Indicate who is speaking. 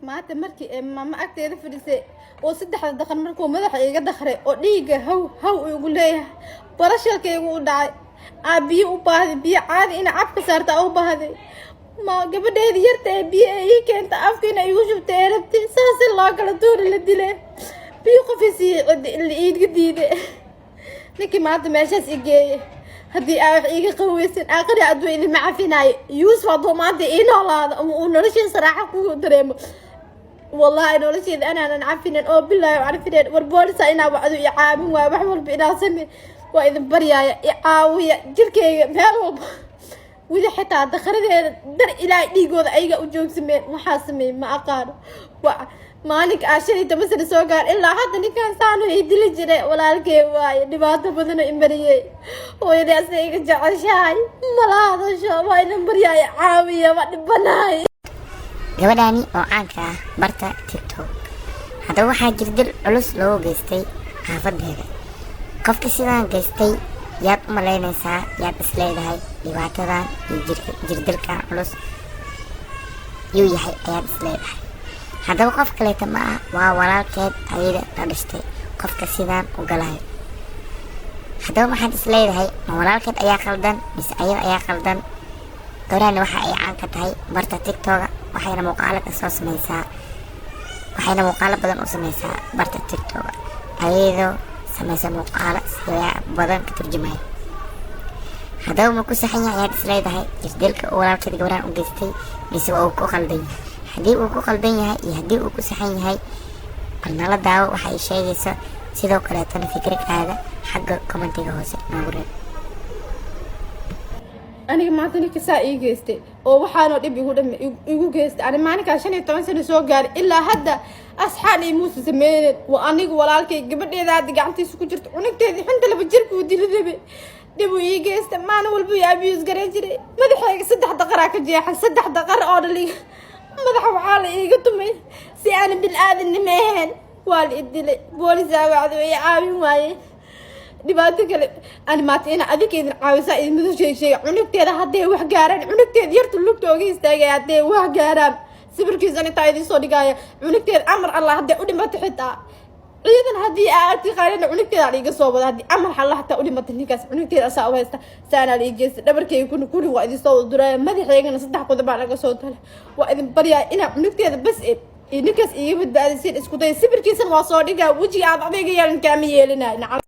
Speaker 1: maanta markii mama agteeda fadhisay oo saddex daqiiqo markuu madaxa iga dakhray oo dhiiga haw ugu leeyahay barashalkaygu u dhacay aabiyo u baahday biyo caadi in afka saarta u baahday ma gabadheeda yarta ee biyo ay keenta afkiina igu shubtay rabtay saas loo kala tuuri la dilay biyo qofisi iidga diiday ninkii maanta meeshaas igeeyay haddii wax iga qaweysan aakhiri aduu idin macafinayo yuusuf hadduu maanta ii noolaado ama uu noloshiisa raaxo ku dareemo wallahi nolosheeda anaanan cafinin oo bilaahi carfineen war boolisa inaa wacdu i caawin waay wax walba inaa samey waa idin baryaaya i caawiya jirkayga meel walba weli xitaa dakhradeeda dar ilaahay dhiigooda ayaga u joogsameen waxaa sameey ma aqaano maalinka aashadii 10 sano soo gaar ilaa hadda ninkan saanu ay dili jiray walaalkay waaye dhibaato badan oo imariyay hooyadaas iga jeceshahay malaadasho waa idin baryaaya caawiya waa dhibanahay
Speaker 2: gabadhaani oo caanka ah barta TikTok hadda waxaa jirdil culus loo geystay xaafadeeda qofka sidaan geystay yaad u malaynaysaa yaad isleedahay dhibaatadan iyo jirdilka culus yuu yahay ayaad isleedahay haddaba qof kaleeta ma ah waa walaalkeed ayada la dhashtay qofka sidaan u galay haddaba waxaad isleedahay ma walaalkeed ayaa qaldan mise ayada ayaa qaldan gabadhaani waxa ay caan ka tahay barta TikTok waxayna muuqaalo ka soo sameysaa waxayna muuqaalo badan u sameysaa barta TikTok ayadoo sameysa muuqaalo siyaa badan ka turjumay haddaba ma ku saxan yahay ayaad isleedahay jirdilka walaalkeed gabadhaan u geystay mise waa uu ku qaldan yahay haddii uu ku qaldan yahay iyo haddii uu ku saxan yahay barnaala daawo waxay sheegaysaa sidoo kaleetana fikrigaaga xagga commentiga hoose noogu reeb
Speaker 1: aniga maanta ninka saa ii geystay oo waxaanoo dhib igu geystay ani maalinkaa 15 sano soo gaaray ilaa hadda asxaan iyo muuse sameeyeen waa aniga walaalkay gabadheeda hadda gacantiisa ku jirto cunugteedii xinta laba jirku diladabe dib ii geystay maalin walba yaa abiyus garan jiray madaxayga 3 daqar ka jeexan 3 daqar oo dhali madaxa waxaa la iiga tumay si aan bil aadanimo ahayn waa la idilay boolisaa wacdo ay caawin waayeen dhibaato kale ani maanta ina adikeedin caawisa idin madu sheegay cunugteeda hadday wax gaaraan cunugteeda yartu lugta oga istaagay hadday wax gaaraan sawirkiisa inta idin soo dhigaya cunugteeda amar Allah hadday u dhimato xitaa ciidan haddii aad qaarin cunugteeda iga soo wada haddii amar Allah hataa u dhimato ninkaas cunugteeda asaa u haysta saana la igeystay dhabarkayga kuli waa idin soo duray madaxeygana 3 qodob baa laga soo talay waa idin baryaa ina cunugteeda bas ninkaas iga badbaadisay isku day sawirkiisa waa soo dhigaa wajiga aad adeega yeelan kaama yeelinaa